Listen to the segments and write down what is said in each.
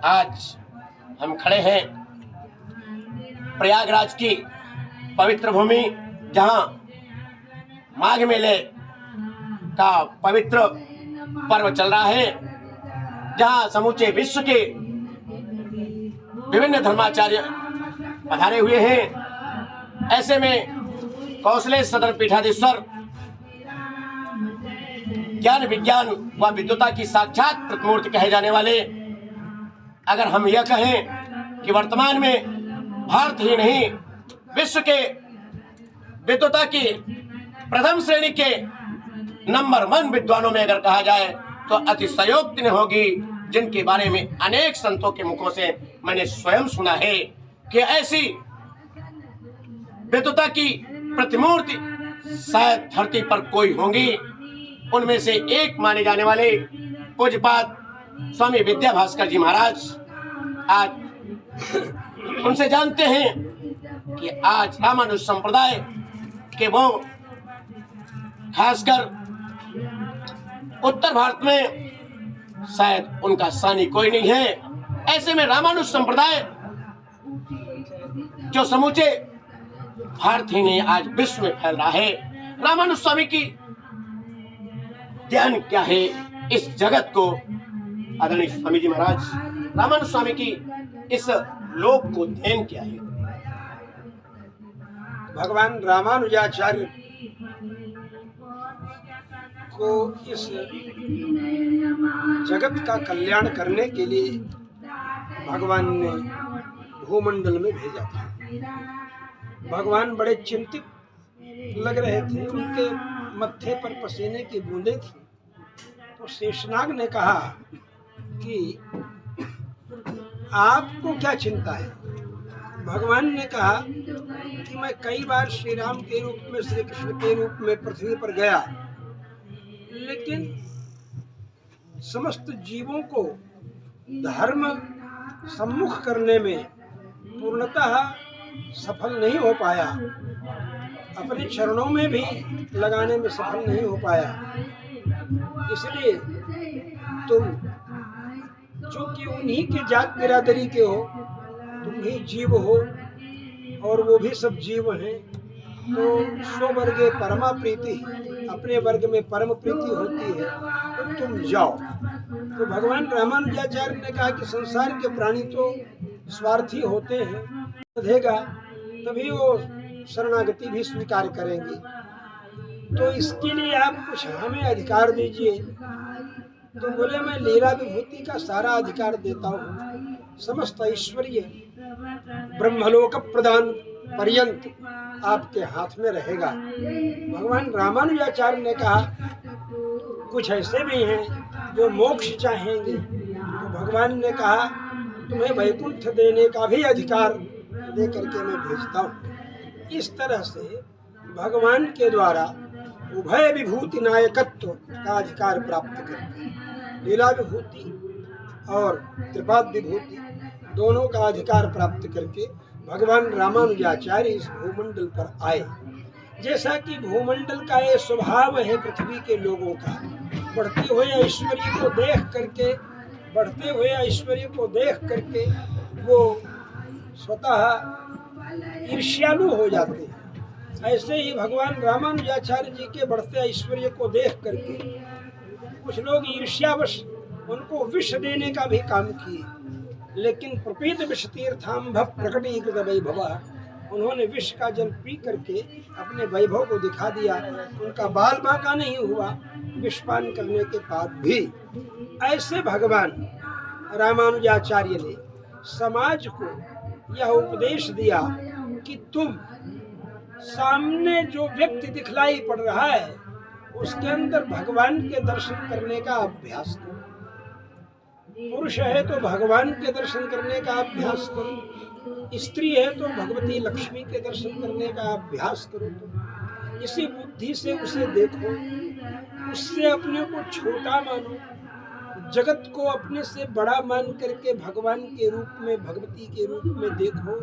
आज हम खड़े हैं प्रयागराज की पवित्र भूमि, जहां माघ मेले का पवित्र पर्व चल रहा है, जहां समूचे विश्व के विभिन्न धर्माचार्य पधारे हुए हैं। ऐसे में कौशले सदन पीठाधीश्वर ज्ञान विज्ञान व विद्वता की साक्षात प्रतिमूर्ति कहे जाने वाले, अगर हम यह कहें कि वर्तमान में भारत ही नहीं विश्व के विद्वता की प्रथम श्रेणी के नंबर 1 विद्वानों में अगर कहा जाए तो अतिशयोक्ति नहीं होगी, जिनके बारे में अनेक संतों के मुखों से मैंने स्वयं सुना है कि ऐसी विद्वता की प्रतिमूर्ति शायद धरती पर कोई होंगी। उनमें से एक माने जाने वाले पूज्यपाद स्वामी विद्या भास्कर जी महाराज, आज उनसे जानते हैं कि आज रामानुज संप्रदाय के वो खासकर उत्तर भारत में शायद उनका सानी कोई नहीं है। ऐसे में रामानुज संप्रदाय जो समूचे भारत ही नहीं आज विश्व में फैल रहा है, रामानुज स्वामी की ध्यान क्या है इस जगत को। आदरणीय स्वामी जी महाराज, रामानुज स्वामी की इस लोक को ध्यान क्या है? भगवान रामानुजाचार्य को इस जगत का कल्याण करने के लिए भगवान ने भूमंडल में भेजा था। भगवान बड़े चिंतित लग रहे थे, उनके मत्थे पर पसीने की बूंदें थी। तो शेषनाग ने कहा कि आपको क्या चिंता है? भगवान ने कहा कि मैं कई बार श्री राम के रूप में, श्री कृष्ण के रूप में पृथ्वी पर गया, लेकिन समस्त जीवों को धर्म सम्मुख करने में पूर्णतः सफल नहीं हो पाया, अपने चरणों में भी लगाने में सफल नहीं हो पाया। इसलिए तुम चूंकि उन्हीं के जात बिरादरी के हो, तुम ही जीव हो और वो भी सब जीव हैं, तो स्ववर्गे परमा प्रीति, अपने वर्ग में परम प्रीति होती है, तो तुम जाओ। तो भगवान रामानुजाचार्य ने कहा कि संसार के प्राणी तो स्वार्थी होते हैं, देगा तभी वो शरणागति भी स्वीकार करेंगे, तो इसके लिए आप कुछ हमें अधिकार दीजिए। तो बोले, मैं लीला विभूति का सारा अधिकार देता हूँ, समस्त ऐश्वर्य ब्रह्मलोक प्रदान पर्यंत आपके हाथ में रहेगा। भगवान रामानुजाचार्य ने कहा कुछ ऐसे भी हैं जो मोक्ष चाहेंगे, तो भगवान ने कहा तुम्हें वैकुंठ देने का भी अधिकार दे करके मैं भेजता हूँ। इस तरह से भगवान के द्वारा उभय विभूति नायकत्व का अधिकार प्राप्त करके लीला विभूति और त्रिपाद विभूति दोनों का अधिकार प्राप्त करके भगवान रामानुजाचार्य इस भूमंडल पर आए। जैसा कि भूमंडल का ये स्वभाव है पृथ्वी के लोगों का, बढ़ते हुए ऐश्वर्य को देख करके वो स्वतः ईर्ष्यालु हो जाते हैं। ऐसे ही भगवान रामानुजाचार्य जी के बढ़ते ऐश्वर्य को देख करके कुछ लोग ईर्ष्यावश उनको विष देने का भी काम किए, लेकिन प्रपीत विष तीर्थांभ प्रकटीकृत वैभव, उन्होंने विष का जल पी करके अपने वैभव को दिखा दिया। उनका बाल बांका नहीं हुआ विषपान करने के बाद भी। ऐसे भगवान रामानुजाचार्य ने समाज को यह उपदेश दिया कि तुम सामने जो व्यक्ति दिखलाई पड़ रहा है उसके अंदर भगवान के दर्शन करने का अभ्यास करो। पुरुष है तो भगवान के दर्शन करने का अभ्यास करो, स्त्री है तो भगवती लक्ष्मी के दर्शन करने का अभ्यास करो। तो इसी बुद्धि से उसे देखो, उससे अपने को छोटा मानो, जगत को अपने से बड़ा मान करके भगवान के रूप में, भगवती के रूप में देखो।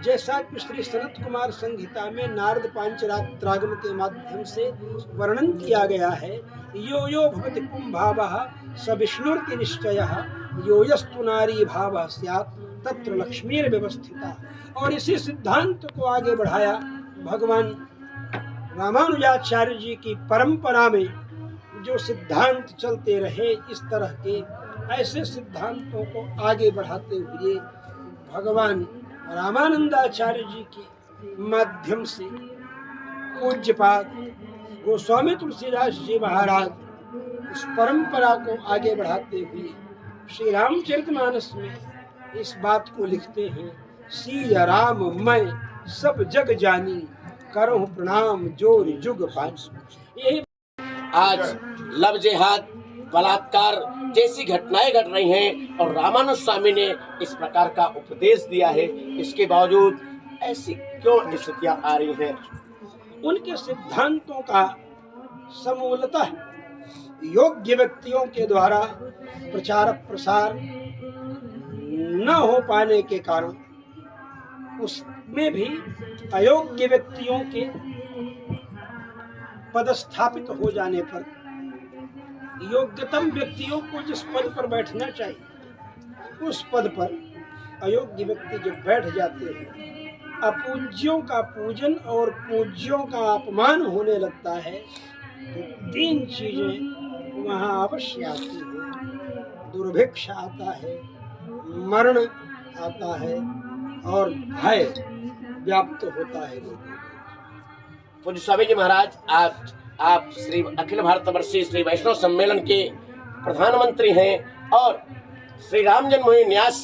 जैसा कि श्री सनत कुमार संहिता में नारद पांचरात्रागम के माध्यम से वर्णन किया गया है, यो यो भवति पुंभावः स विष्णुर्ति निश्चयः योयस्तु नारी भावः स्यात् तत्र लक्ष्मीर व्यवस्थिता। और इसी सिद्धांत को आगे बढ़ाया भगवान रामानुजाचार्य जी की परंपरा में। जो सिद्धांत चलते रहे इस तरह के, ऐसे सिद्धांतों को आगे बढ़ाते हुए भगवान रामानंदाचार्य जी के माध्यम से पूज्यपाद गोस्वामी तुलसीदास जी महाराज उस परंपरा को आगे बढ़ाते हुए श्री रामचरितमानस में इस बात को लिखते हैं, सिया राम मैं सब जग जानी, करो प्रणाम जोर जुग पानी। यही आज लव जिहाद, बलात्कार जैसी घटनाएं घट रही हैं और रामानुज स्वामी ने इस प्रकार का उपदेश दिया है, इसके बावजूद ऐसी क्यों स्थितियां आ रही हैं? उनके सिद्धांतों का समूलतः योग्य व्यक्तियों के द्वारा प्रचार प्रसार न हो पाने के कारण, उसमें भी अयोग्य व्यक्तियों के पदस्थापित हो जाने पर योग्यतम व्यक्तियों को जिस पद पर बैठना चाहिए उस पद पर अयोग्य व्यक्ति जब बैठ जाते हैं, अपूज्यों का पूजन और पूज्यों का अपमान होने लगता है, तो तीन चीजें वहाँ अवश्य आती हैं। दुर्भिक्ष आता है, मरण आता है और भय व्याप्त होता है लोगों में। पूज्य स्वामी जी महाराज, आप श्री अखिल भारतवर्षीय श्री वैष्णव सम्मेलन के प्रधानमंत्री हैं और श्री राम जन्मभूमि न्यास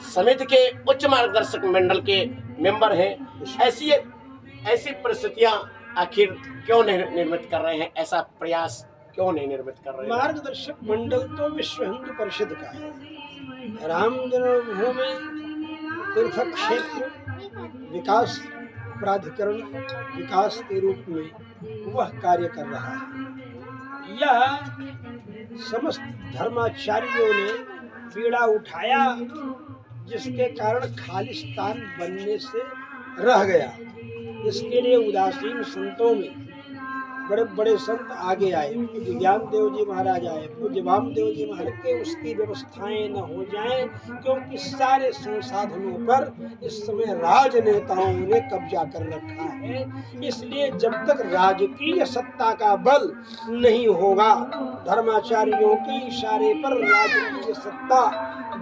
समिति के उच्च मार्गदर्शक मंडल के मेंबर हैं। ऐसी परिस्थितियां आखिर क्यों नहीं निर्मित कर रहे हैं? ऐसा प्रयास क्यों नहीं निर्मित कर रहे हैं? मार्गदर्शक मंडल तो विश्व हिंदू परिषद का है। राम जन्मभूमि तीर्थ क्षेत्र विकास प्राधिकरण विकास के रूप में वह कार्य कर रहा है। यह समस्त धर्माचार्यों ने पीड़ा उठाया, जिसके कारण खालिस्तान बनने से रह गया। इसके लिए उदासीन संतों में बड़े बड़े संत आगे आए। पूज्य ज्ञानदेव जी महाराज आए, पूज्य वामदेव जी महाराज के उसकी व्यवस्थाएं न हो जाएं, क्योंकि सारे संसाधनों पर इस समय राजनेताओं ने कब्जा कर रखा है। इसलिए जब तक राजकीय सत्ता का बल नहीं होगा, धर्माचार्यों के इशारे पर राजकीय सत्ता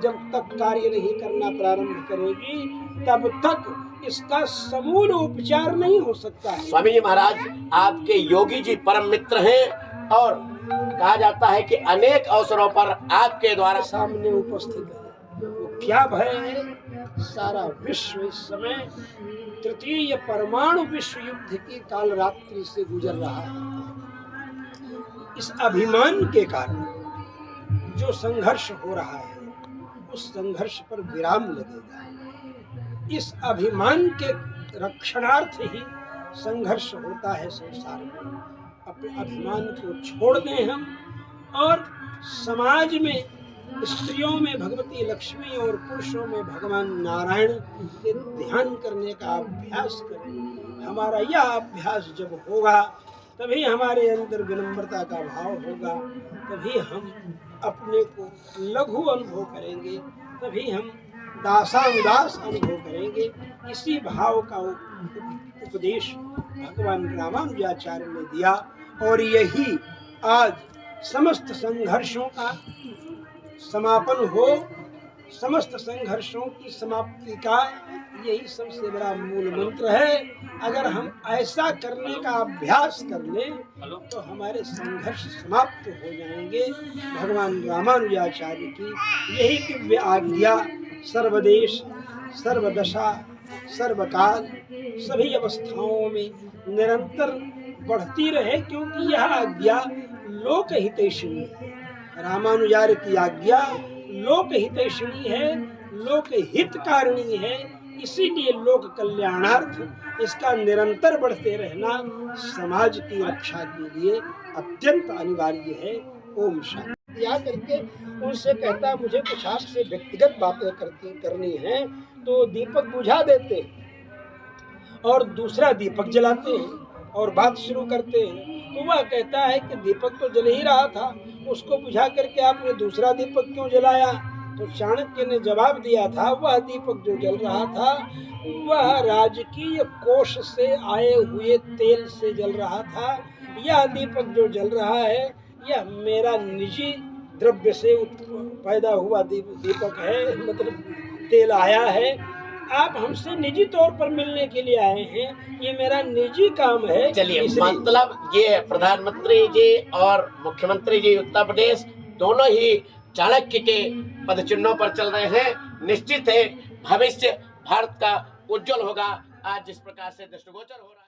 जब तक कार्य नहीं करना प्रारंभ करेगी, तब तक इसका समूल उपचार नहीं हो सकता है। स्वामी जी महाराज आपके योगी जी परम मित्र हैं और कहा जाता है कि अनेक अवसरों पर आपके द्वारा सामने उपस्थित है। वो क्या भय है? सारा विश्व इस समय तृतीय परमाणु विश्व युद्ध की काल रात्रि से गुजर रहा है। इस अभिमान के कारण जो संघर्ष हो रहा है, उस संघर्ष पर विराम लगेगा। इस अभिमान के रक्षणार्थ ही संघर्ष होता है संसार में। अपने अभिमान को छोड़ दें हम और समाज में स्त्रियों में भगवती लक्ष्मी और पुरुषों में भगवान नारायण के ध्यान करने का अभ्यास करें। हमारा यह अभ्यास जब होगा, तभी हमारे अंदर विनम्रता का भाव होगा, तभी हम अपने को लघु अनुभव करेंगे, तभी हम दासानुदास अनुभव करेंगे। इसी भाव का उपदेश भगवान रामानुजाचार्य ने दिया और यही आज समस्त संघर्षों का समापन हो, समस्त संघर्षों की समाप्ति का यही सबसे बड़ा मूल मंत्र है। अगर हम ऐसा करने का अभ्यास कर लें तो हमारे संघर्ष समाप्त हो जाएंगे। भगवान रामानुजाचार्य की यही दिव्य आज्ञा सर्वदेश सर्वदशा सर्वकाल सभी अवस्थाओं में निरंतर बढ़ती रहे, क्योंकि यह आज्ञा लोक हितैषिणी है। रामानुजाचार्य की आज्ञा लोक हितैषिणी है, लोक हितकारिणी है। इसीलिए लोक कल्याणार्थ इसका निरंतर बढ़ते रहना समाज की रक्षा के लिए अत्यंत अनिवार्य है। ओम शांति। या करके उनसे कहता, मुझे कुछ आपसे व्यक्तिगत बातें करनी है, तो दीपक बुझा देते और दूसरा दीपक जलाते हैं और बात शुरू करते हैं। तो वह कहता है कि दीपक तो जल ही रहा था, उसको बुझा करके आपने दूसरा दीपक क्यों जलाया? तो चाणक्य ने जवाब दिया था, वह दीपक जो जल रहा था वह राजकीय कोष से आए हुए तेल से जल रहा था। यह दीपक जो जल रहा है यह मेरा निजी द्रव्य से पैदा हुआ दीपक है, मतलब तेल आया है। आप हमसे निजी तौर पर मिलने के लिए आए हैं, ये मेरा निजी काम है। चलिए, मतलब ये प्रधानमंत्री जी और मुख्यमंत्री जी उत्तर प्रदेश दोनों ही चाणक्य के पदचिन्हों पर चल रहे हैं। निश्चित है भविष्य भारत का उज्जवल होगा। आज जिस प्रकार से दृष्टिगोचर हो रहा है।